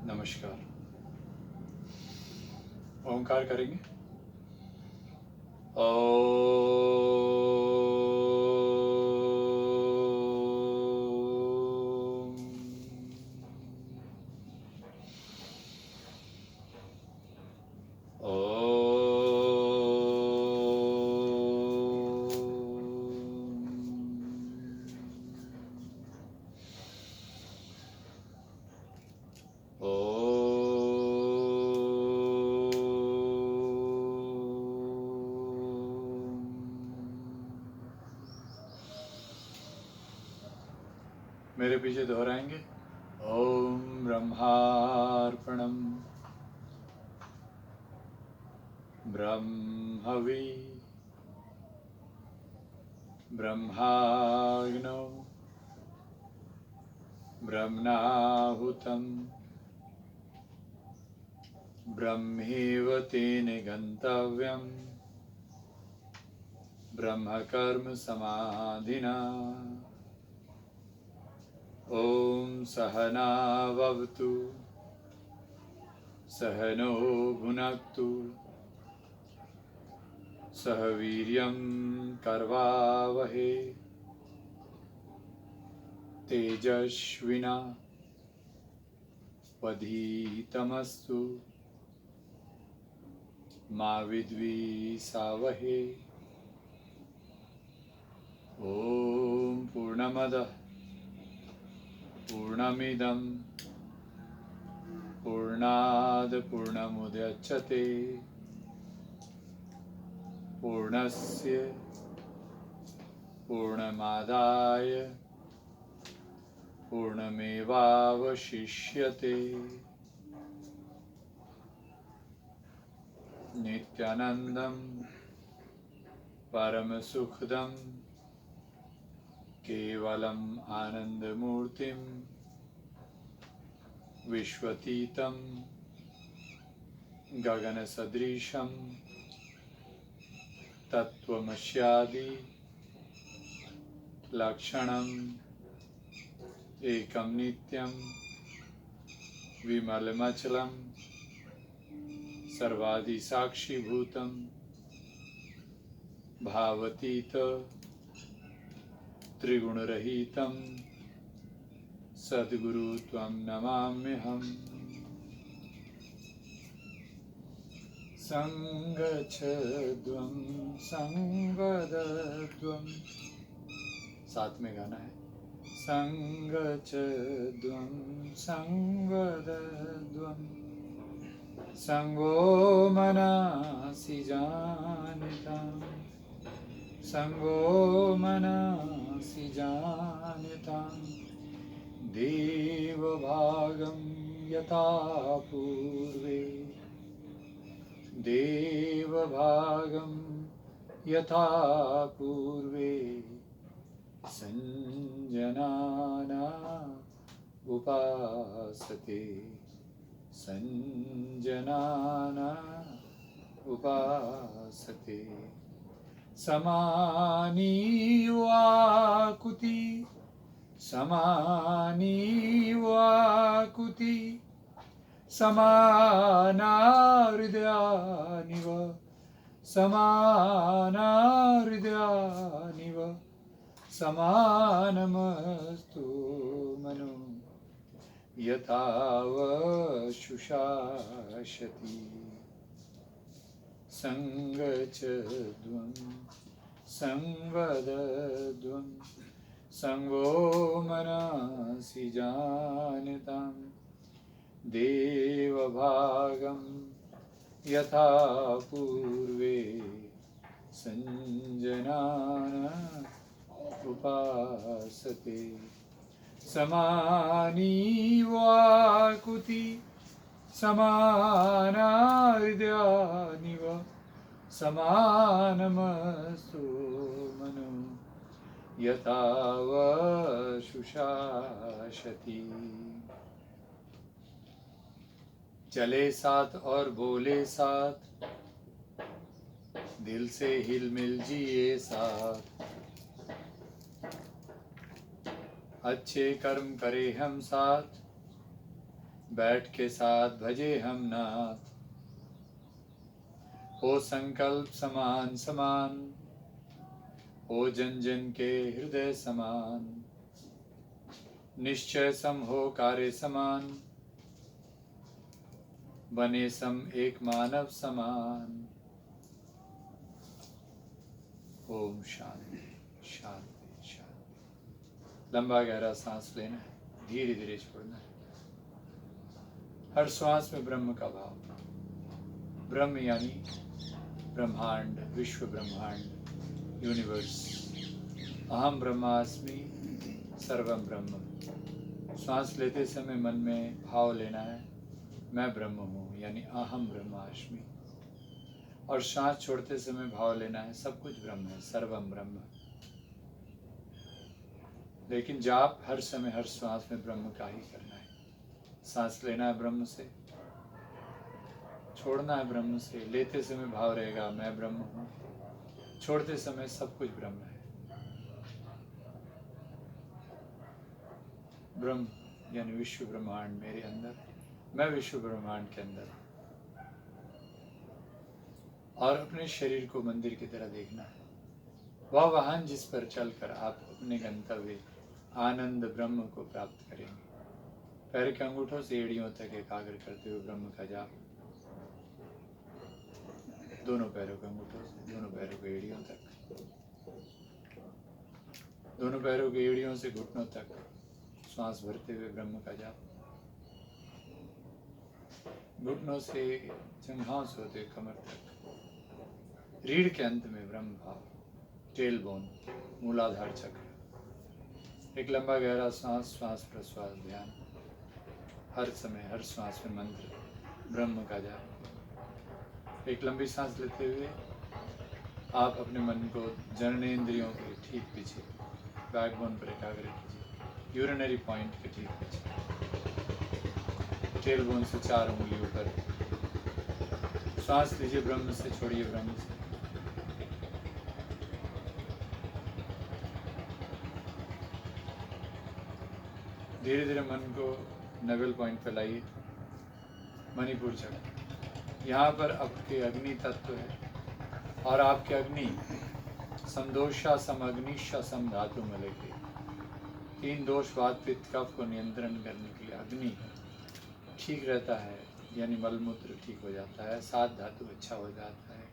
नमस्कार। ओंकार करेंगे। मेरे पीछे दोहराएंगे। ओम ब्रह्मार्पणम ब्रह्मवि ब्रह्माग्नौ ब्रह्मणाहुतं ब्रह्मेव तेन गन्तव्यं ब्रह्मकर्म समाधिना। ओम सहना भवतु सहनो भुनक्तु सह वीर्यं करवावहे तेजस्विना वधीतमस्तु मा विद्विषावहे। ओम पूर्णमदः पूर्णमिदं पूर्णात् पूर्णमुदच्यते पूर्णस्य पूर्णमादाय पूर्णमेवावशिष्यते। नित्यानन्दं परमसुखदं केवलम् आनन्दमूर्तिं विश्वतीतं गगनसदृशं तत्त्वमस्यादि लक्षणम् एकं नित्यं विमलमचलं सर्वादिसाक्षिभूतं भावतीत त्रिगुणरहितं सद्गुरु त्वं नमाम्यहम्। संगच्छध्वं संवदध्वं, साथ में गाना है। संगच्छध्वं संवदध्वं संगो मनासि जानितां संगो मनासि जानितां देवभागं यथा पूर्वे देवभागं यथा पूर्वे संजनाना उपासते संजनाना उपासते। समानी वाकुति समानी वाकुति समाना हृदयानिव समाना हृदयानिव समानमस्तु मनो यथा वशुषाशति। संगच्छध्वं संवदध्वं संगो मनसि जानितां देवभागं यथा पूर्वे संजनाना उपासते। समानी वाकुति समाना हृदयानिव समानमस्तु मनो यथा वशुषाशति। चले साथ और बोले साथ दिल से हिल मिल जिए साथ अच्छे कर्म करे हम साथ बैठ के साथ भजे हम नाथ, हो संकल्प समान समान, हो जन जन के हृदय समान, निश्चय सम हो कार्य समान, बने सम एक मानव समान। ओम शांति शांति शांति। लंबा गहरा सांस लेना है, धीरे धीरे छोड़ना है। हर श्वास में ब्रह्म का भाव। ब्रह्म यानी ब्रह्मांड, विश्व ब्रह्मांड, यूनिवर्स। अहम ब्रह्मास्मि सर्वम ब्रह्म। श्वास लेते समय मन में भाव लेना है, मैं ब्रह्म हूँ, यानी अहम ब्रह्मास्मि। और सांस छोड़ते समय भाव लेना है, सब कुछ ब्रह्म है, सर्वम ब्रह्म। लेकिन जाप हर समय हर श्वास में ब्रह्म का ही करना है। सांस लेना है ब्रह्म से, छोड़ना है ब्रह्म से। लेते समय भाव रहेगा मैं ब्रह्म हूँ, छोड़ते समय सब कुछ ब्रह्म है। ब्रह्म यानी विश्व ब्रह्मांड मेरे अंदर, मैं विश्व ब्रह्मांड के अंदर। और अपने शरीर को मंदिर की तरह देखना है, वह वाहन जिस पर चलकर आप अपने गंतव्य आनंद ब्रह्म को प्राप्त करेंगे। पैर के अंगूठों से एड़ियों तक एकाग्र करते हुए ब्रह्म का जाप, दोनों पैरों के अंगूठों से दोनों पैरों के एड़ियों तक, दोनों पैरों के एड़ियों से घुटनों तक श्वास भरते हुए ब्रह्म का जाप। घुटनों से जंघाओं से होते कमर तक, रीढ़ के अंत में ब्रह्म भाव, टेल बोन, मूलाधार चक्र। एक लंबा गहरा सांस, श्वास प्रश्वास ध्यान। हर समय हर श्वास में मंत्र ब्रह्म का जाप। एक लंबी सांस लेते हुए आप अपने मन को जननेंद्रियों के ठीक पीछे, बैकबोन पर एकाग्र कीजिए, यूरिनरी पॉइंट के ठीक पीछे, टेल बोन से 4 उंगलियों पर। सांस लीजिए ब्रह्म से, छोड़िए ब्रह्म से। धीरे धीरे मन को नवेल पॉइंट पर लाइए, मणिपुर चक्र। यहाँ पर आपके अग्नि तत्व है और आपके अग्नि समदोषा सम अग्निशा सम धातु में लेके 3 दोष वात पित्त कफ को नियंत्रण करने के लिए अग्नि ठीक रहता है, यानी मलमूत्र ठीक हो जाता है, 7 धातु अच्छा हो जाता है।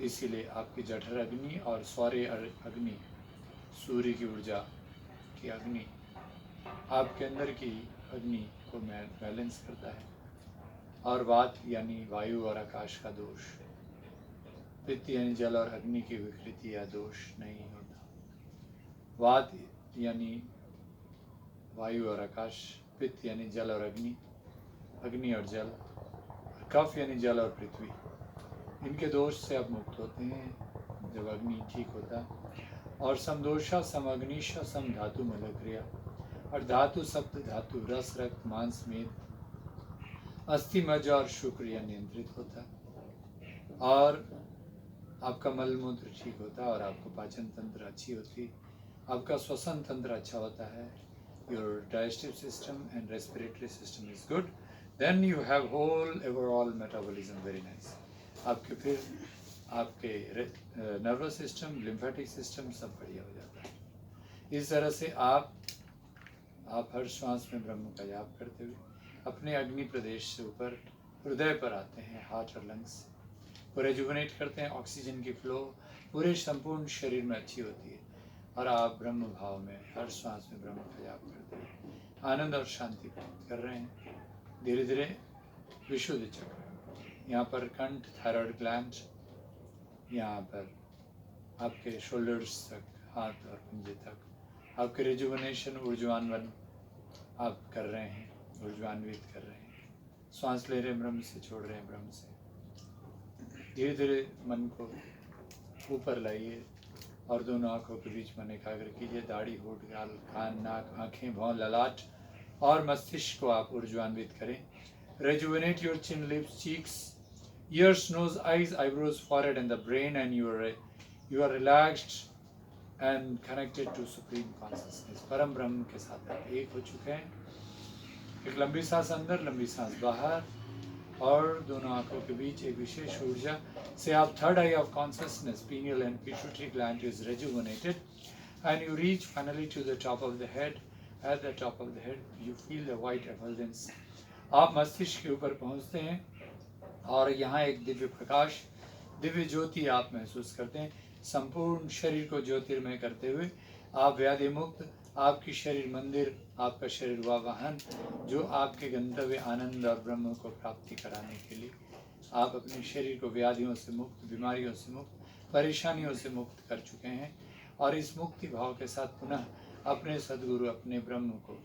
इसीलिए आपकी जठर अग्नि और सौर्य अग्नि, सूर्य की ऊर्जा की अग्नि आपके अंदर की अग्नि को बैलेंस करता है। और वात यानी वायु और आकाश का दोष, पित्त यानी जल और अग्नि की विकृति या दोष नहीं होता। वात यानी वायु और आकाश, पित्त यानी जल और अग्नि, अग्नि और जल, कफ यानी जल और पृथ्वी। इनके दोष से आप मुक्त होते हैं जब अग्नि ठीक होता है। और समदोषा सम अग्निशा सम धातु मल क्रिया, और धातु सप्त धातु रस रक्त मांस मेद अस्थि मज्जा और शुक्र यह नियंत्रित होता है। और आपका मल मूत्र ठीक होता है और आपका पाचन तंत्र अच्छी होती है, आपका श्वसन तंत्र अच्छा होता है। Your digestive system and respiratory system is good, then you have whole overall metabolism very nice. आपके फिर आपके नर्वस सिस्टम, लिम्फेटिक सिस्टम सब बढ़िया हो जाता है। इस तरह से आप हर श्वास में ब्रह्म का जाप करते हुए अपने अग्नि प्रदेश से ऊपर हृदय पर आते हैं, हार्ट और लंग्स को रेजुवेनेट करते हैं। ऑक्सीजन की फ्लो पूरे संपूर्ण शरीर में अच्छी होती है और आप ब्रह्म भाव में हर श्वास में ब्रह्म का जाप करते हैं, आनंद और शांति प्राप्त कर रहे हैं। धीरे धीरे विशुद्ध चक्र, यहाँ पर कंठ, थायराइड ग्लैंड, यहाँ पर आपके शोल्डर्स तक, हाथ और पंजे तक आपके रेजुवेनेशन, ऊर्जवान आप कर रहे हैं, ऊर्जवान्वित कर रहे हैं। श्वास ले रहे हैं ब्रह्म से, छोड़ रहे हैं ब्रह्म से। धीरे धीरे मन को ऊपर लाइए और दोनों आंखों के बीच मन एकाग्र कीजिए। दाढ़ी, होठ, गाल, कान, नाक, आँखें, भौं, ललाट और मस्तिष्क को आप ऊर्जवान्वित करें। Rejuvenate your chin, lips, cheeks, ears, nose, eyes, eyebrows, forehead and the brain, and you are relaxed and connected to supreme consciousness. परम ब्रह्म के साथ आप एक हो चुके हैं एक लंबी सांस अंदर, लंबी सांस बाहर, और दोनों आंखों के बीच एक विशेष ऊर्जा से आप third I of consciousness, pineal and pituitary gland is rejuvenated, and you reach finally to the top of the head. At the top of the head, you feel the white effulgence. आप मस्तिष्क के ऊपर पहुंचते हैं और यहाँ एक दिव्य प्रकाश, दिव्य ज्योति आप महसूस करते हैं। संपूर्ण शरीर को ज्योतिर्मय करते हुए आप व्याधि मुक्त, आपकी शरीर मंदिर, आपका शरीर व वाहन, जो आपके गंतव्य आनंद और ब्रह्म को प्राप्ति कराने के लिए आप अपने शरीर को व्याधियों से मुक्त, बीमारियों से मुक्त, परेशानियों से मुक्त कर चुके हैं। और इस मुक्ति भाव के साथ पुनः अपने सद्गुरु, अपने ब्रह्म को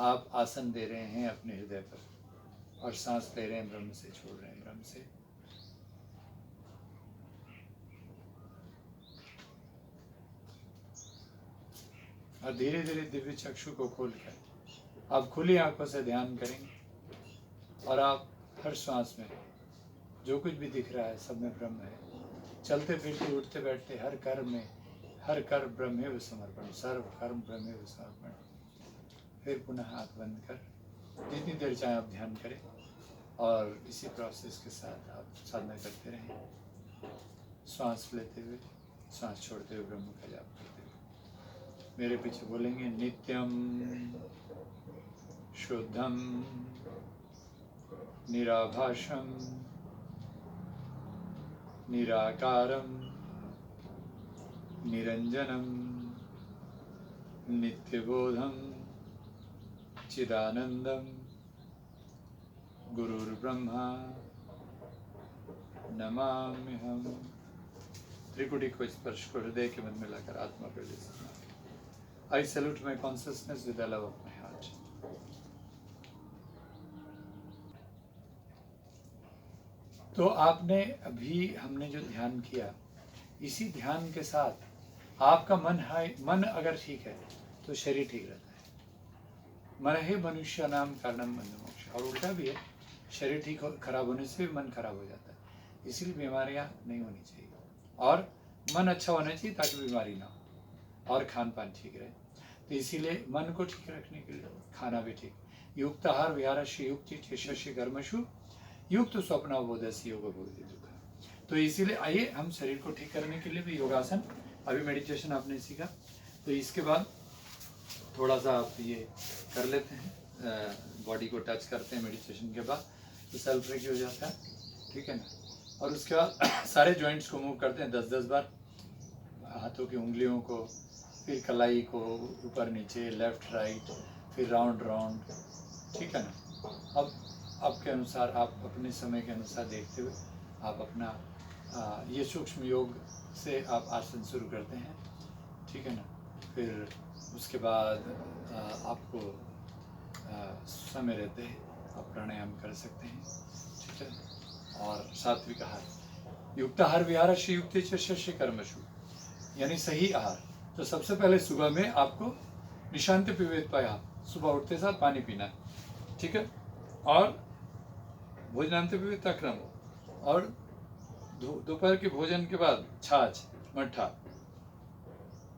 आप आसन दे रहे हैं अपने हृदय पर, और सांस ले रहे हैं, ब्रह्म से छोड़ रहे हैं, ब्रह्म से। और धीरे धीरे दिव्य चक्षु को खोलकर आप खुली आंखों से ध्यान करेंगे, और आप हर श्वास में जो कुछ भी दिख रहा है सब में ब्रह्म है। चलते फिरते उठते बैठते हर कर्म में, हर कर्म ब्रह्मेव समर्पण, सर्व कर्म ब्रह्मेव समर्पण। फिर पुनः आंख बंद कर जितनी देर चाहे आप ध्यान करें, और इसी प्रोसेस के साथ आप साधना करते रहें, श्वास लेते हुए, श्वास छोड़ते हुए, ब्रह्म का जाप करते हुए। मेरे पीछे बोलेंगे, नित्यम शुद्धम निराभाषम निराकारम निरंजनम नित्यबोधम चिदानंदम गुरुर्ब्रह्मा नमाम्यहम्। त्रिकुटी को स्पर्श को हृदय के मध्य में लाकर आत्मा पर ले सकना। I salute my consciousness with the love of my heart. तो आपने अभी हमने जो ध्यान किया, इसी ध्यान के साथ आपका मन अगर ठीक है तो शरीर ठीक रहता है। मन है मनुष्य नाम कारणम बंध मोक्ष। और उल्टा भी है, शरीर ठीक खराब होने से भी मन खराब हो जाता है। इसीलिए बीमारियां नहीं होनी चाहिए, और मन अच्छा होना चाहिए ताकि बीमारी ना हो, और खान पान ठीक रहे। तो इसीलिए मन को ठीक रखने के लिए खाना भी ठीक, युक्त आहार विहारस्य युक्ति चेष्यस्य कर्मसु युक्त स्वप्न बोधस्य योग बोधि दुख। तो इसीलिए आइए हम शरीर को ठीक करने के लिए भी योगासन, अभी मेडिटेशन आपने सीखा, तो इसके बाद थोड़ा सा आप ये कर लेते हैं, बॉडी को टच करते हैं मेडिटेशन के बाद, तो सेल्फ रेकी हो जाता है, ठीक है ना। और उसके बाद सारे जॉइंट्स को मूव करते हैं 10-10 बार, हाथों की उंगलियों को, फिर कलाई को ऊपर नीचे, लेफ्ट राइट, फिर राउंड राउंड, ठीक है ना। अब आपके अनुसार, आप अपने समय के अनुसार देखते हुए आप अपना ये सूक्ष्म योग से आप आसन शुरू करते हैं, ठीक है ना। फिर उसके बाद आपको समय रहते आप प्राणायाम कर सकते हैं, ठीक है। और सात्विक आहार, युक्त आहार विहारस्य युक्त चेष्यस्य कर्मसु, यानी सही आहार। तो सबसे पहले सुबह में आपको निशांत पिबेत पाया, सुबह उठते साथ पानी पीना है, ठीक है। और भोजनांत पिबेत अक्रम, और दोपहर के भोजन के बाद छाछ मट्ठा,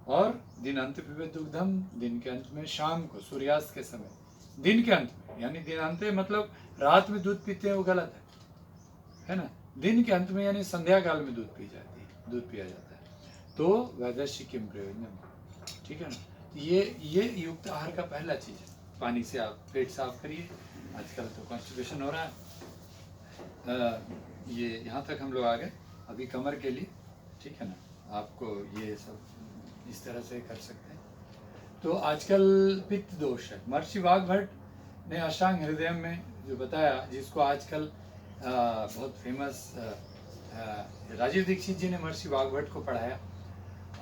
और दिन अंत पिबेत दुग्धम, दिन के अंत में, शाम को सूर्यास्त के समय, दिन के अंत में, यानी दिन अंत मतलब रात में दूध पीते हैं वो गलत है ना। दिन के अंत में यानी संध्या काल में दूध पिया जाता है। तो वैदस्य किम प्रयोजनम, ठीक है ना। ये युक्त आहार का पहला चीज है। पानी से आप पेट साफ करिए, आजकल तो कॉन्स्टिपेशन हो रहा है। ये यहाँ तक हम लोग आ गए, अभी कमर के लिए, ठीक है ना। आपको ये सब इस तरह से कर सकते हैं। तो आजकल पित्त दोष है, महर्षि वाग्भट ने अष्टांग हृदय में जो बताया, जिसको आजकल बहुत फेमस राजीव दीक्षित जी ने महर्षि वाग्भट को पढ़ाया,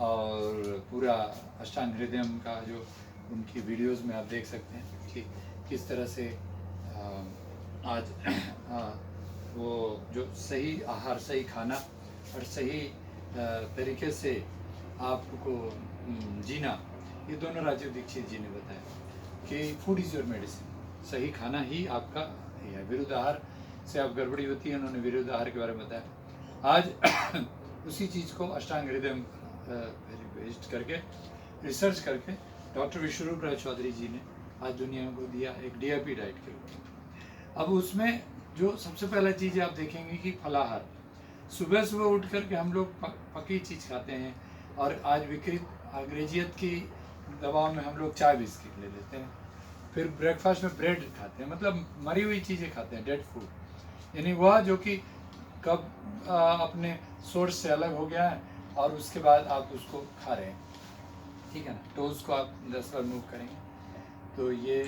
और पूरा अष्टांग हृदय का जो उनकी वीडियोस में आप देख सकते हैं कि किस तरह से आज वो जो सही आहार, सही खाना और सही तरीके से आपको जीना, ये दोनों राजीव दीक्षित जी ने बताया कि फूड इज़ योर मेडिसिन। सही खाना ही आपका है, विरुद्ध आहार से आप गड़बड़ी होती है, उन्होंने विरुद्ध आहार के बारे में बताया। आज उसी चीज़ को अष्टांग हृदय विजिट करके, रिसर्च करके डॉक्टर विश्वरूप राय चौधरी जी ने आज दुनिया को दिया एक DAP डाइट के रूप में। अब उसमें जो सबसे पहला चीज़ आप देखेंगे कि फलाहार, सुबह सुबह उठ करके हम लोग पकी चीज़ खाते हैं, और आज विकृत अंग्रेजियत की दबाव में हम लोग चाय बिस्किट ले लेते हैं, फिर ब्रेकफास्ट में ब्रेड खाते हैं, मतलब मरी हुई चीज़ें खाते हैं, डेड फूड, यानी वह जो कि कब अपने सोर्स से अलग हो गया है और उसके बाद आप उसको खा रहे हैं, ठीक है ना। तो उसको आप 10 बार मूव करेंगे। तो ये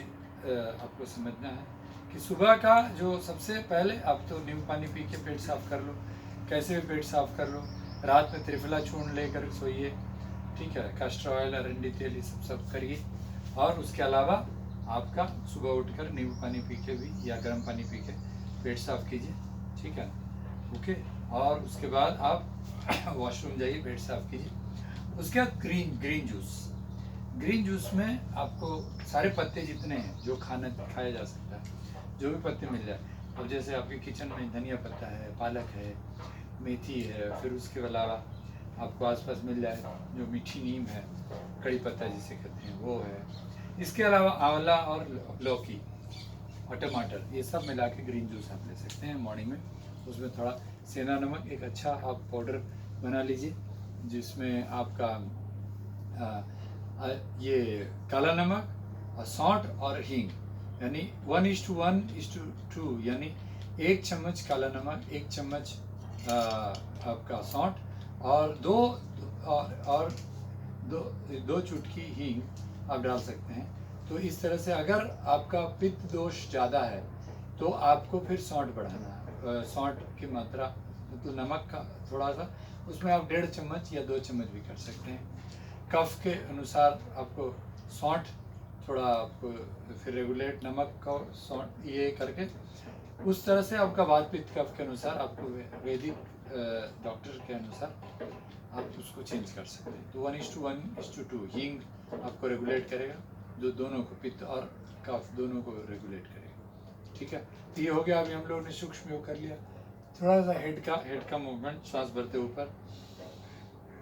आपको समझना है कि सुबह का जो सबसे पहले आप तो नींबू पानी पी के पेट साफ कर लो, कैसे भी पेट साफ कर लो। रात में त्रिफला चूर्ण लेकर सोइए, ठीक है, कैस्टर ऑयल, अरंडी तेल, ये सब करिए। और उसके अलावा आपका सुबह उठकर नींबू पानी पी के भी या गर्म पानी पी के पेट साफ कीजिए, ठीक है, ओके। और उसके बाद आप वॉशरूम जाइए, पेट साफ कीजिए। उसके बाद ग्रीन जूस में आपको सारे पत्ते जितने हैं जो खाया जा सकता है, जो भी पत्ते मिल जाए। अब जैसे आपके किचन में धनिया पत्ता है, पालक है, मेथी है, फिर उसके अलावा आपको आसपास मिल जाए जो मीठी नीम है, कड़ी पत्ता जिसे कहते हैं वो है। इसके अलावा आंवला और लौकी और टमाटर, ये सब मिला के ग्रीन जूस आप ले सकते हैं मॉर्निंग में। उसमें थोड़ा सेंधा नमक, एक अच्छा आप पाउडर बना लीजिए, जिसमें आपका ये काला नमक और सौंठ और हींग, यानी 1:1:2, यानी 1 चम्मच काला नमक, 1 चम्मच आपका सौंठ, और दो चुटकी हींग आप डाल सकते हैं। तो इस तरह से अगर आपका पित्त दोष ज़्यादा है तो आपको फिर सौंठ बढ़ाना है, सौंठ की मात्रा, मतलब नमक का थोड़ा सा, उसमें आप 1.5 चम्मच या 2 चम्मच भी कर सकते हैं। कफ के अनुसार आपको सौंठ थोड़ा, आपको फिर रेगुलेट नमक का सौंठ, ये करके उस तरह से आपका वात पित्त कफ के अनुसार आपको वैदिक डॉक्टर के अनुसार आप उसको चेंज कर सकते हैं। तो 1:1:2 हींग आपको रेगुलेट करेगा, जो दोनों को, पित्त और कफ दोनों को रेगुलेट करेगा, ठीक है। तो ये हो गया। अभी हम लोगों ने सूक्ष्म योग कर लिया। थोड़ा सा हेड का मूवमेंट, सांस भरते ऊपर,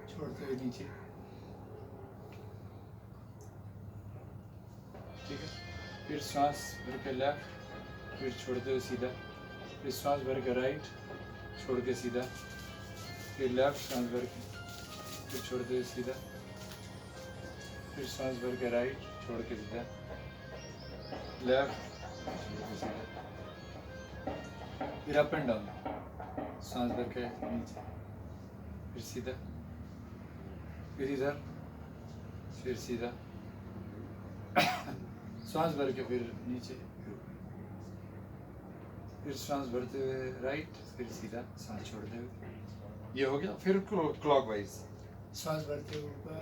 छोड़ते हुए नीचे, ठीक है। फिर सांस भर के लेफ्ट, फिर छोड़ते हुए सीधा, फिर सांस भर के राइट, छोड़ के सीधा, फिर लेफ्ट सांस भर के, फिर छोड़ते हुए सीधा, फिर सांस भर के राइट, छोड़ के सीधा, लेफ्ट, छोड़ के सीधा, फिर अप एंड डाउन, सांस भर के नीचे, फिर सीधा, फिर इधर, फिर सीधा, सांस भर के फिर नीचे, फिर सांस भरते हुए राइट, फिर सीधा, सांस छोड़ते हुए, ये हो गया। फिर क्लॉकवाइज, सांस भरते हुए ऊपर,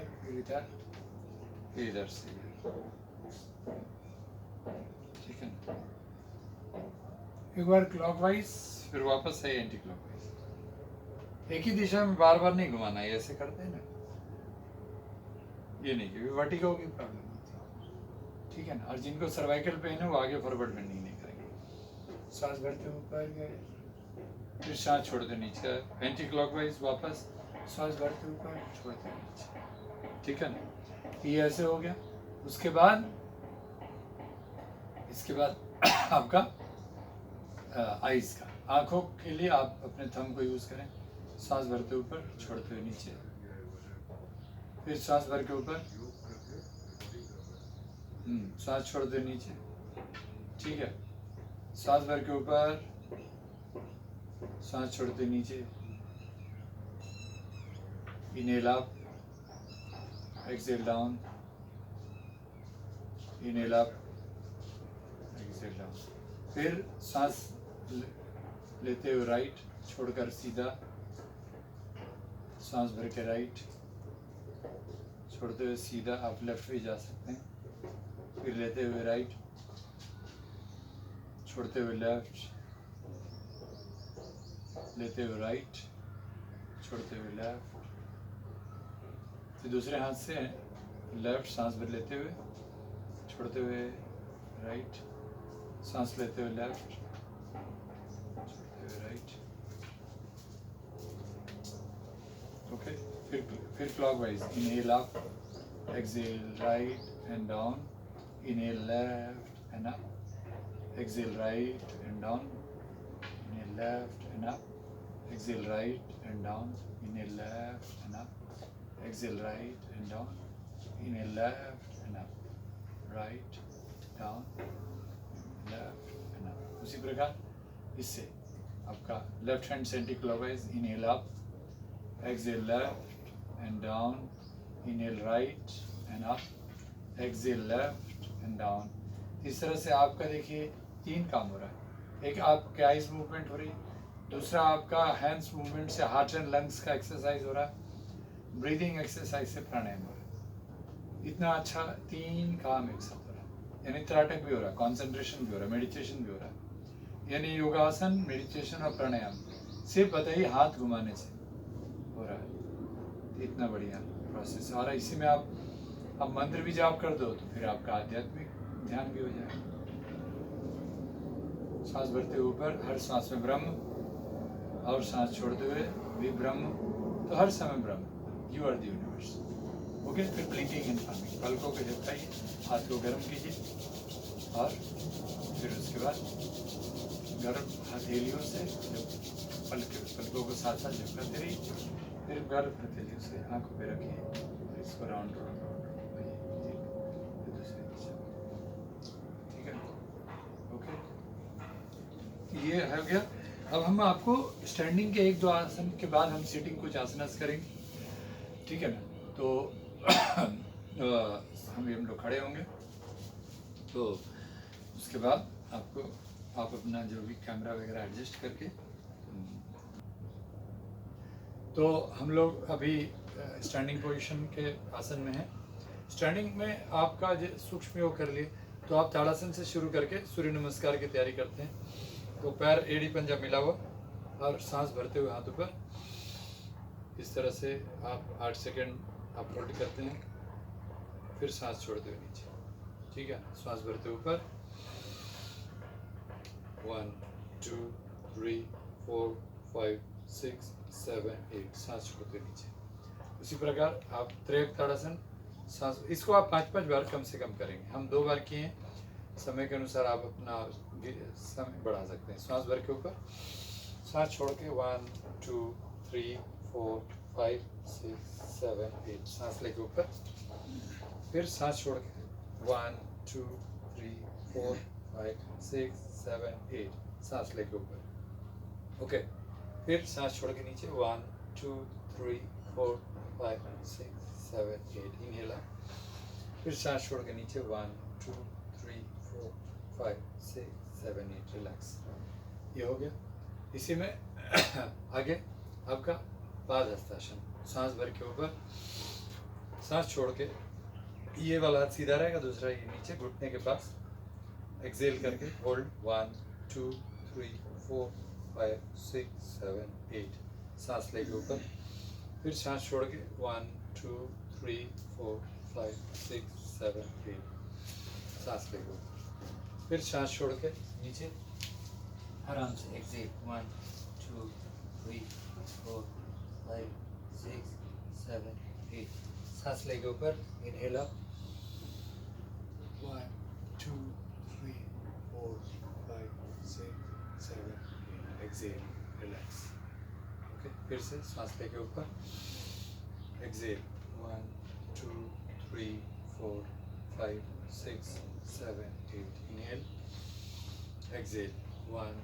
फिर इधर से, ठीक है ना। एक बार क्लॉकवाइज, फिर वापस है एंटी क्लॉकवाइज। एक ही दिशा में बार बार नहीं घुमाना है, ऐसे करते हैं ना, ये नहीं, क्योंकि वर्टिगो की प्रॉब्लम होती है, ठीक है ना। और जिनको सर्वाइकल पेन है वो आगे फॉरवर्ड बेंडिंग नहीं करेंगे। सांस भरते ऊपर गए, फिर सांस छोड़ते नीचे, एंटी क्लॉकवाइज वापस, सांस भरते ऊपर, छोड़ते नीचे, ठीक है ना। ये ऐसे हो गया। उसके बाद इसके बाद आपका आइज का, आंखों के लिए आप अपने थंब को यूज करें। सांस भरते ऊपर, छोड़ते हुए नीचे, फिर सांस भर के ऊपर, सांस छोड़ते हुए नीचे, ठीक है। सांस भर के ऊपर, सांस छोड़ते नीचे, inhale up, exhale down, inhale up, exhale down. फिर सांस लेते हुए राइट, छोड़कर सीधा, सांस भर के राइट, छोड़ते हुए सीधा, आप लेफ्ट भी जा सकते हैं। फिर लेते हुए राइट, छोड़ते हुए लेफ्ट, लेते हुए राइट, छोड़ते हुए लेफ्ट। फिर दूसरे हाथ से लेफ्ट, सांस भर लेते हुए, छोड़ते हुए राइट, सांस लेते हुए लेफ्ट, छोड़ते हुए राइट, ओके। फिर clockwise, inhale up, exhale right and down, Inhale left and up. Exhale right and down. Inhale left and up. Exhale right and down. Inhale left and up. Exhale right and down. Inhale left and up. Right, down, left and up. उसी प्रकार इससे आपका left hand anticlockwise inhale up, exhale left and down, inhale right and up, exhale left and down. इस तरह से आपका देखिए 3 काम हो रहा है। एक आपके आइज मूवमेंट हो रही, दूसरा आपका हैंड्स मूवमेंट से हार्ट एंड लंग्स का एक्सरसाइज हो रहा है, ब्रीदिंग एक्सरसाइज से प्राणायाम हो रहा है। इतना अच्छा 3 काम एक साथ हो रहा है, यानी त्राटक भी हो रहा है, कॉन्सेंट्रेशन भी हो रहा है, मेडिटेशन भी हो रहा है। यानी योगासन, मेडिटेशन और प्राणायाम सिर्फ बताइए हाथ घुमाने से हो रहा है। इतना बढ़िया प्रोसेस। और इसी में आप मंत्र भी जाप कर दो तो फिर आपका आध्यात्मिक ध्यान भी हो जाएगा। सांस भरते हुए ऊपर, हर सांस में ब्रह्म, और सांस छोड़ते हुए भी ब्रह्म, तो हर समय ब्रह्म। You are the universe. Okay, फिर ब्लिंकिंग एंड फार्मिंग, पलकों को झपकाइए, हाथ को गर्म कीजिए, और फिर उसके बाद गर्म हथेलियों से पलकों को साथ साथ झपकाते रहिए, फिर गर्म हथेलियों से आंखों पे रखिए, इसको राउंड राउंड राउंड फिर दूसरे दिशा। ठीक है, ओके, ये हो गया। अब हम आपको स्टैंडिंग के 1-2 आसन के बाद हम सिटिंग कुछ आसनास करेंगे, ठीक है ना। तो हम लोग खड़े होंगे, तो उसके बाद आप अपना जो भी कैमरा वगैरह एडजस्ट करके, तो हम लोग अभी स्टैंडिंग पोजीशन के आसन में हैं। स्टैंडिंग में आपका सूक्ष्म योग कर लिए, तो आप ताड़ासन से शुरू करके सूर्य नमस्कार की तैयारी करते हैं। तो पैर एड़ी पंजा मिला हुआ और सांस भरते हुए हाथ ऊपर, इस तरह से आप 8 सेकेंड आप होल्ड करते हैं, फिर सांस छोड़ते हुए नीचे, ठीक है। सांस भरते ऊपर, 1 2 3 4 5 6 7 8, सांस छोड़ते नीचे। उसी प्रकार आप त्रियक ताड़ासन, सांस, इसको आप 5-5 बार कम से कम करेंगे। हम 2 बार किए हैं, समय के अनुसार आप अपना समय बढ़ा सकते हैं। सांस भर के ऊपर, सांस छोड़ के 1 2 3 4 5 6 7 8, सांस लेके ऊपर, फिर सांस छोड़ के 1 2 3 4 5 6 7 8, सांस लेके ऊपर, ओके। फिर सांस छोड़ के नीचे 1 2 3 4 5 6 7 8, इनहेल, फिर सांस छोड़ के नीचे 1 2 3 4 5 6 7 8, रिलैक्स। ये हो गया। इसी में आगे आपका पाद हस्तासन, सांस भर के ऊपर, सांस छोड़ के ये वाला हाथ सीधा रहेगा, दूसरा ये नीचे घुटने के पास, एक्सेल करके होल्ड 1 2 3 4 5 6 7 8, सांस लेके ऊपर, फिर सांस छोड़ के 1 2 3 4 5 6 7 8, सांस लेके ऊपर, फिर सांस छोड़ के नीचे आराम से एक्सेल 1 2 3 4 5 6 7 8, सांस लेके ऊपर, inhale up 1 2 3 4 5 6 7 8, exhale, relax, okay. फिर से सांस लेके ऊपर, एक्सेल 1 2 3 4 5 6 7 8, इनहेल, एक्सेल 1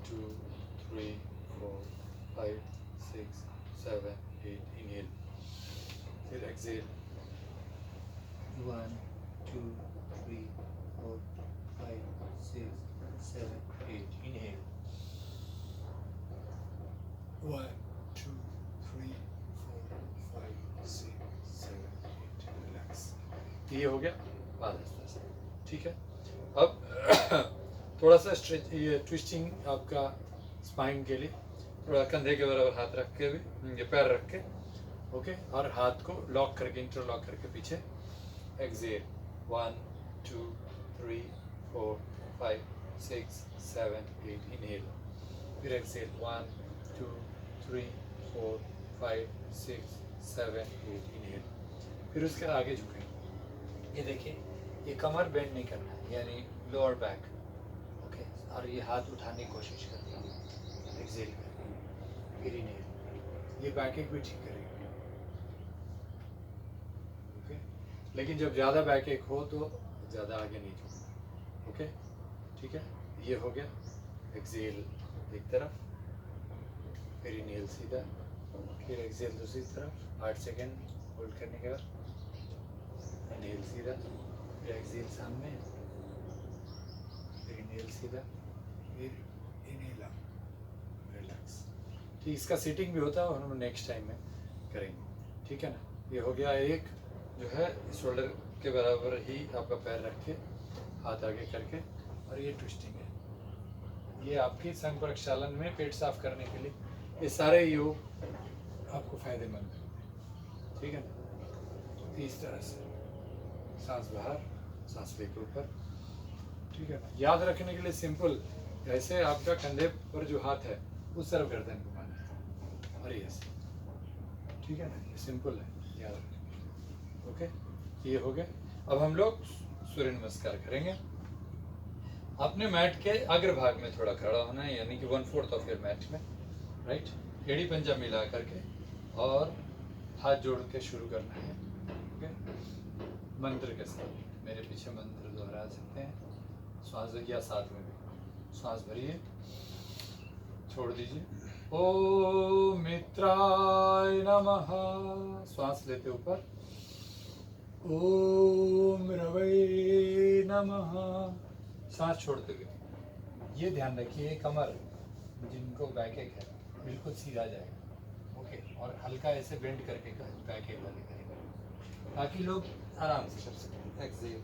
2 3 4 5 6 7 8, इनहेल, फिर एक्सेल 1 2 3 4 5 6 7 8, inhale 1 2 3 4 5 6 7 8, रिलैक्स। ये हो गया पाद हस्तासन, ठीक है। अब थोड़ा सा स्ट्रेच, ये ट्विस्टिंग आपका स्पाइन के लिए, थोड़ा कंधे के बराबर हाथ रख के भी, ये पैर रख के, ओके, और हाथ को लॉक करके, इंटरलॉक करके पीछे, एक्सेल 1 2 3 4 5 6 7 8, इनहेल, फिर एक्सेल 1 2 3 4 5 6 7 8, इनहेल, फिर उसके आगे झुकें। ये देखिए, ये कमर बेंड नहीं करना है, यानी लोअर बैक, ओके। और ये हाथ उठाने की कोशिश करनी है, एक्सेल करके, फिर इनहेल। ये बैक एक भी ठीक करेगी, ओके। लेकिन जब ज़्यादा बैक एक हो तो ज़्यादा आगे नहीं झुकना, ओके, ठीक है। ये हो गया एक्सेल एक तरफ, फिर इनहेल सीधा, फिर एक्सेल दूसरी तरफ, 8 सेकेंड होल्ड करने के बाद इनहेल सीधा, फिर एक्सेल सामने, फिर इनहेल सीधा, फिर इनहेल अप, रिलैक्स। ठीक, इसका सीटिंग भी होता है और हम नेक्स्ट टाइम में करेंगे, ठीक है ना। ये हो गया एक, जो है शोल्डर के बराबर ही आपका पैर रख के, हाथ आगे करके, और ये ट्विस्टिंग है। ये आपकी संघ प्रक्षालन में पेट साफ करने के लिए ये सारे योग आपको फायदेमंद है, ठीक है ना। इस तरह से सांस बाहर, सांस लेके ऊपर, ठीक है ना। याद रखने के लिए सिंपल, ऐसे आपका कंधे पर जो हाथ है उस तरफ गर्दन घुमाना है, और ऐसे, ठीक है ना। ये सिंपल है, याद रखना, ओके। ये हो गया। अब हम लोग सूर्य नमस्कार करेंगे। अपने मैट के अग्रभाग में थोड़ा खड़ा होना है, यानी कि 1/4 ऑफ योर मैट में, राइट। एड़ी पंजा मिला करके और हाथ जोड़ के शुरू करना है, ओके। मंत्र के साथ मेरे पीछे मंत्र दोहरा सकते हैं। श्वास या साथ में भी श्वास भरिए, छोड़ दीजिए। ओम मित्राय नमः, श्वास लेते ऊपर। ओम रवै नमः, सांस छोड़ते हुए। ये ध्यान रखिए कमर, जिनको बैक एक है, बिल्कुल सीधा जाएगा, ओके। और हल्का ऐसे बेंड करके बैक एक वाले करेंगे, ताकि लोग आराम से कर सकें। एक्सेल।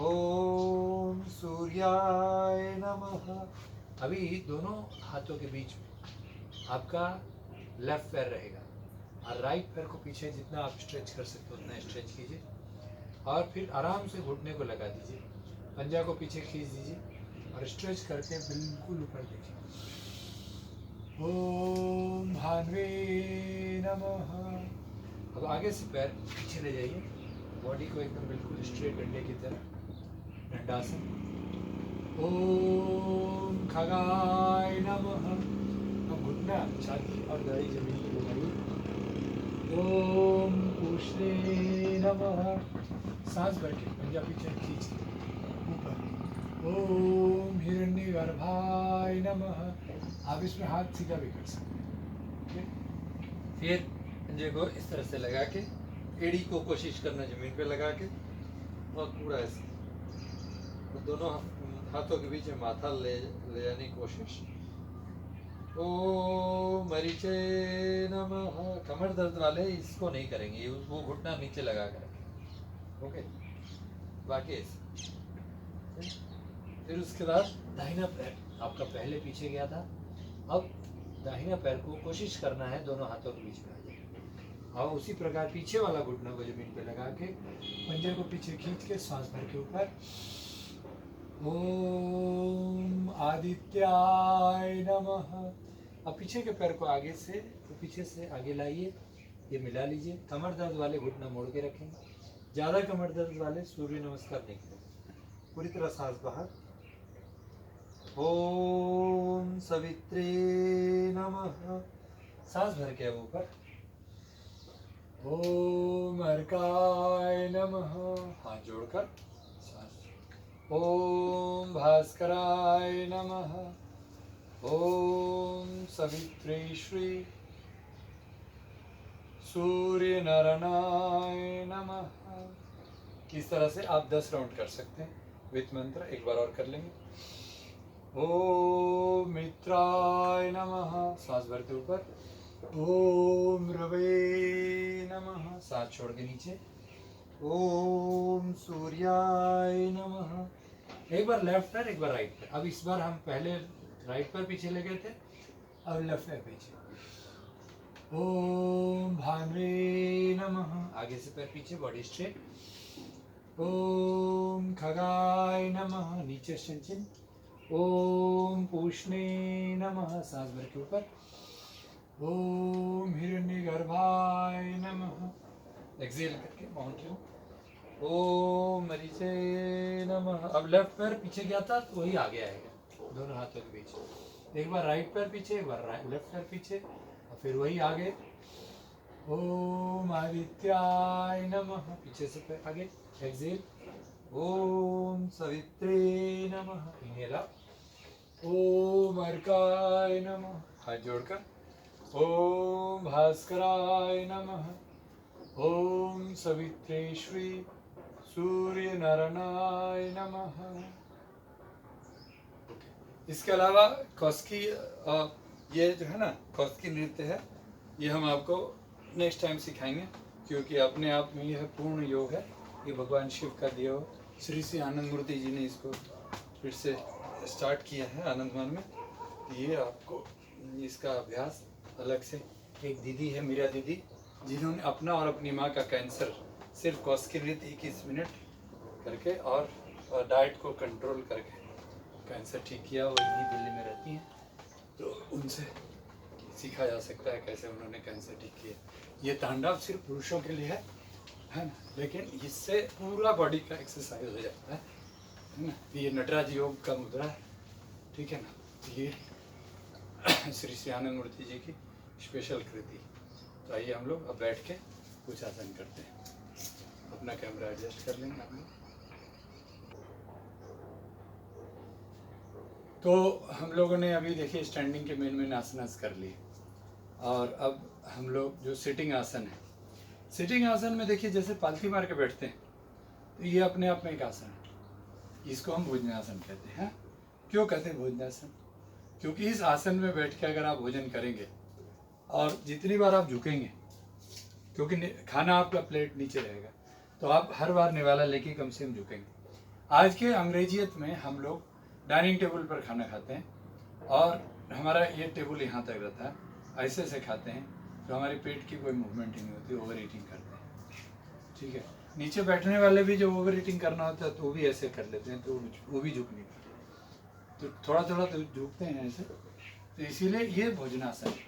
ओम सूर्याय नमः। अभी दोनों हाथों के बीच में आपका लेफ्ट पैर रहेगा, और राइट पैर को पीछे जितना आप स्ट्रेच कर सकते हो उतना स्ट्रेच कीजिए, और फिर आराम से घुटने को लगा दीजिए, पंजा को पीछे खींच दीजिए और स्ट्रेच करके बिल्कुल ऊपर देखिए। ओम भान्वे नमः। अब आगे से पैर पीछे ले जाइए, बॉडी को एकदम बिल्कुल स्ट्रेट डंडे की तरह, दंडासन। ओम खगाय नमः। अब घुटना, छाती और दाढ़ी जमीन पर लगाइए। ओम उष्णे नमः। सांस भर के पंजा पीछे खींच के ऊपर। ओम हिरण्यगर्भाय नमः। आप इसमें हाथ सीधा भी कर सकते हैं, फिर पंजे को इस तरह से लगा के, एड़ी को कोशिश करना जमीन पे लगा के, और पूरा ऐसे दोनों हाथों के बीच में माथा ले जाने की कोशिश। ओम मरीचे नमः। कमर दर्द वाले इसको नहीं करेंगे, वो घुटना नीचे लगा कर, ओके। बाकी ऐसे। फिर उसके बाद दाहिना पैर आपका पहले पीछे गया था, अब दाहिना पैर को कोशिश करना है दोनों हाथों के बीच में आ जाए, और उसी प्रकार पीछे वाला घुटना को जमीन पे लगा के, पंजे को पीछे खींच के सांस भर के ऊपर। ओम आदित्याय नमः। अब पीछे के पैर को आगे से तो पीछे से आगे लाइए, ये मिला लीजिए। कमर दर्द वाले घुटना मोड़ के रखेंगे, ज़्यादा कमर दर्द वाले सूर्य नमस्कार नहीं करें। पूरी तरह सांस बाहर। ओम सवित्रे नमः। सांस भर के अब ऊपर। ओम अर्काय नमः। हाथ जोड़कर सांस। ओम भास्कराय नमः। ओम सवित्रे श्री सूर्य नारायणाय नमः। इस तरह से आप 10 राउंड कर सकते हैं विथ मंत्र। एक बार और कर लेंगे। ओम मित्राय नमः। सांस भरते ऊपर। ओम रवे नमः। सांस छोड़ के नीचे। ओम सूर्याय नमः। एक बार लेफ्ट पैर, एक बार राइट पैर। अब इस बार हम पहले राइट पैर पीछे ले गए थे, अब लेफ्ट पैर पीछे। ओम भान्वे नमः। आगे से पैर पीछे, बॉडी स्ट्रेट। ओम खगाय नमः। नीचे चिन। ओम पूष्णे नमः। सांस भर के ऊपर। ओम हिरण्यगर्भाय नमः। एक्सेल करके माउंटेन। ओम मरीचे नमः। अब लेफ्ट पैर पीछे गया था तो वही आगे आएगा, दोनों हाथों के बीच। एक बार राइट पैर पीछे, एक बार लेफ्ट पैर पीछे, और फिर वही आगे। ओम आदित्याय नमः, पीछे से पैर आगे, एक्सेल। ओम सवित्रे नमः, इनहेल अप। ओम अर्काय नमः, हाथ जोड़कर। ओम भास्कराय नमः। ओम सवित्रेश्वरी सूर्य नारायणाय नमः। इसके अलावा कौस्की, ये जो है ना कौस्की नृत्य है, ये हम आपको नेक्स्ट टाइम सिखाएंगे, क्योंकि अपने आप में यह पूर्ण योग है। ये भगवान शिव का दिया हो, श्री श्री आनंद मूर्ति जी ने इसको फिर से स्टार्ट किया है आनंदवन में। ये आपको इसका अभ्यास अलग से, एक दीदी है मीरा दीदी, जिन्होंने अपना और अपनी माँ का कैंसर सिर्फ कौस्की नृत्य 21 मिनट करके और डाइट को कंट्रोल करके कैंसर ठीक किया। वो यहीं दिल्ली में रहती हैं, तो उनसे सीखा जा सकता है कैसे उन्होंने कैंसर ठीक किया। ये तांडव सिर्फ पुरुषों के लिए है ना, लेकिन इससे पूरा बॉडी का एक्सरसाइज हो जाता है ना। ये नटराज योग का मुद्रा है, ठीक है ना। ये श्री श्री आनंद मूर्ति जी की स्पेशल कृति। तो आइए हम लोग अब बैठ के कुछ आसन करते हैं। अपना कैमरा एडजस्ट कर लेंगे हम लोग। तो हम लोगों ने अभी देखिए स्टैंडिंग के मेन आसनास कर लिए, और अब हम लोग जो सिटिंग आसन है, सिटिंग आसन में देखिए जैसे पालथी मार के बैठते हैं, तो ये अपने आप में एक आसन है। इसको हम भोजनासन कहते हैं। क्यों कहते हैं भोजनासन? क्योंकि इस आसन में बैठ के अगर आप भोजन करेंगे और जितनी बार आप झुकेंगे, क्योंकि खाना आपका प्लेट नीचे रहेगा, तो आप हर बार निवाला लेके कम से कम झुकेंगे। आज के अंग्रेजियत में हम लोग डाइनिंग टेबल पर खाना खाते हैं, और हमारा ये टेबल यहाँ तक रहता है, ऐसे से खाते हैं, तो हमारे पेट की कोई मूवमेंट ही नहीं होती, ओवर ईटिंग करते हैं, ठीक है। नीचे बैठने वाले भी जब ओवर ईटिंग करना होता है तो वो भी ऐसे कर लेते हैं, तो वो भी झुक नहीं पाते, तो थोड़ा थोड़ा तो झुकते हैं ऐसे। तो इसीलिए ये भोजनासन है,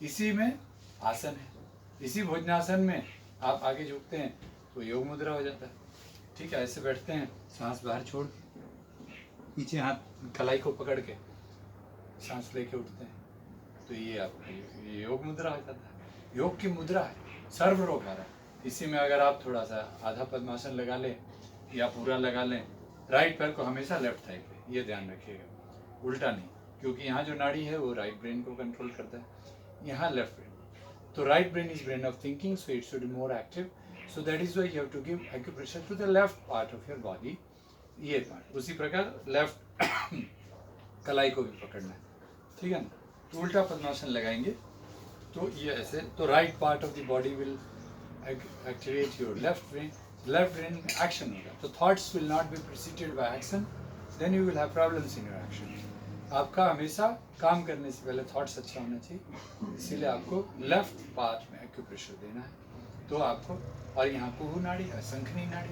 इसी में आसन है। इसी भोजनासन में आप आगे झुकते हैं तो योग मुद्रा हो जाता है, ठीक है। ऐसे बैठते हैं, सांस बाहर छोड़, पीछे हाथ कलाई को पकड़ के सांस लेके उठते हैं, तो ये आपका योग मुद्रा हो जाता है। योग की मुद्रा है सर्वरोगहारा। इसी में अगर आप थोड़ा सा आधा पद्मासन लगा लें या पूरा लगा लें, राइट पैर को हमेशा लेफ्ट थाई पे, ये ध्यान रखिएगा, उल्टा नहीं, क्योंकि यहाँ जो नाड़ी है वो राइट ब्रेन को कंट्रोल करता है, यहाँ लेफ्ट ब्रेन। तो right brain is brain of thinking, so it should be more active, so that is why you have to give acupressure to the left part of your body, ये part. उसी प्रकार left कलाई को भी पकड़ना है, ठीक है ना। तो उल्टा पद्मासन लगाएंगे तो ये ऐसे, तो right part of the body will activate your left brain. Left brain में एक्शन होगा, तो thoughts will not be preceded by action, then you will have problems in your action. आपका हमेशा काम करने से पहले थॉट्स अच्छा होना चाहिए, इसीलिए आपको लेफ्ट पार्ट में एक्यूप्रेशर देना है। तो आपको, और यहाँ कुहू नाड़ी है, शंखनी नाड़ी,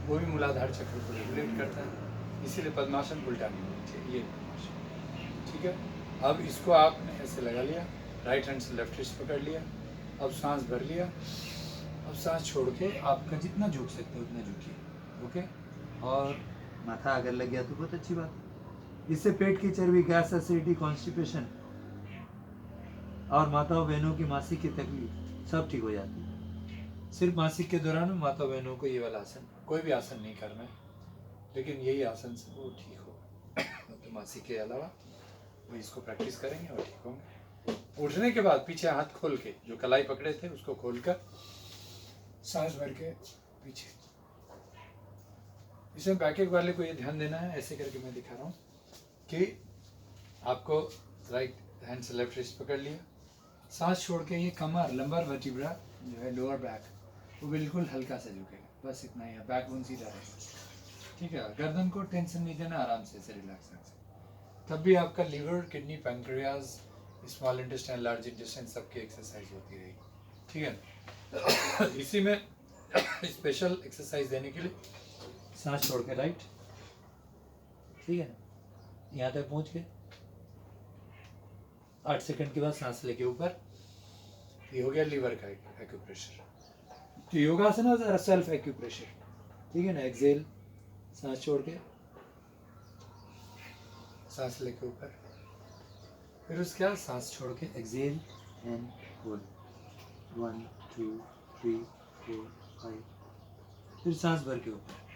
वो भी मूलाधार चक्र को रेगुलेट करता है, इसीलिए पद्मासन उल्टा नहीं होना चाहिए, ये पद्मासन, ठीक है। अब इसको आपने ऐसे लगा लिया, राइट हैंड से लेफ्ट रिस्ट पकड़ लिया, अब सांस भर लिया, अब सांस छोड़ के आपका जितना झुक सकते हो उतना झुकिए, ओके। और माथा अगर लग गया तो बहुत अच्छी बात है, इससे पेट की चर्बी, गैस, एसिडिटी, कॉन्स्टिपेशन और माताओं बहनों की मासिक की तकलीफ सब ठीक हो जाती है। सिर्फ मासिक के दौरान माता बहनों को ये वाला आसन, कोई भी आसन नहीं करना है, लेकिन यही आसन से वो ठीक हो। तो मासिक के अलावा वो इसको प्रैक्टिस करेंगे और ठीक होंगे। उठने के बाद पीछे हाथ खोल के, जो कलाई पकड़े थे उसको खोलकर सांस भर के पीछे। इसमें बैकएक वाले को ये ध्यान देना है, ऐसे करके मैं दिखा रहा हूँ कि आपको राइट हैंड से लेफ्ट रिस्ट पकड़ लिया, सांस छोड़ के ये कमर, लंबर वर्टिब्रा जो है लोअर बैक, वो बिल्कुल हल्का से झुकेगा, बस इतना ही है। बैक बोन सीधा रहेगा, ठीक है। गर्दन को टेंशन नहीं देना, आराम से ऐसे रिलैक्स रखें, तब भी आपका liver, kidney, pancreas, small intestine, large intestine सबकी एक्सरसाइज होती रहेगी, ठीक है। इसी में स्पेशल एक्सरसाइज देने के लिए सांस छोड़ के राइट, ठीक है, यहाँ तक पहुँच के 8 सेकंड के बाद सांस लेके ऊपर, ये हो गया लीवर का एक्यूप्रेशर। तो योगासन और सेल्फ एक्यूप्रेशर, ठीक है ना। एक्सेल, सांस छोड़ के, सांस लेके ऊपर, फिर उसके बाद सांस छोड़ के एक्सेल एंड होल्ड, 1 2 3 4 5, फिर सांस भर के ऊपर,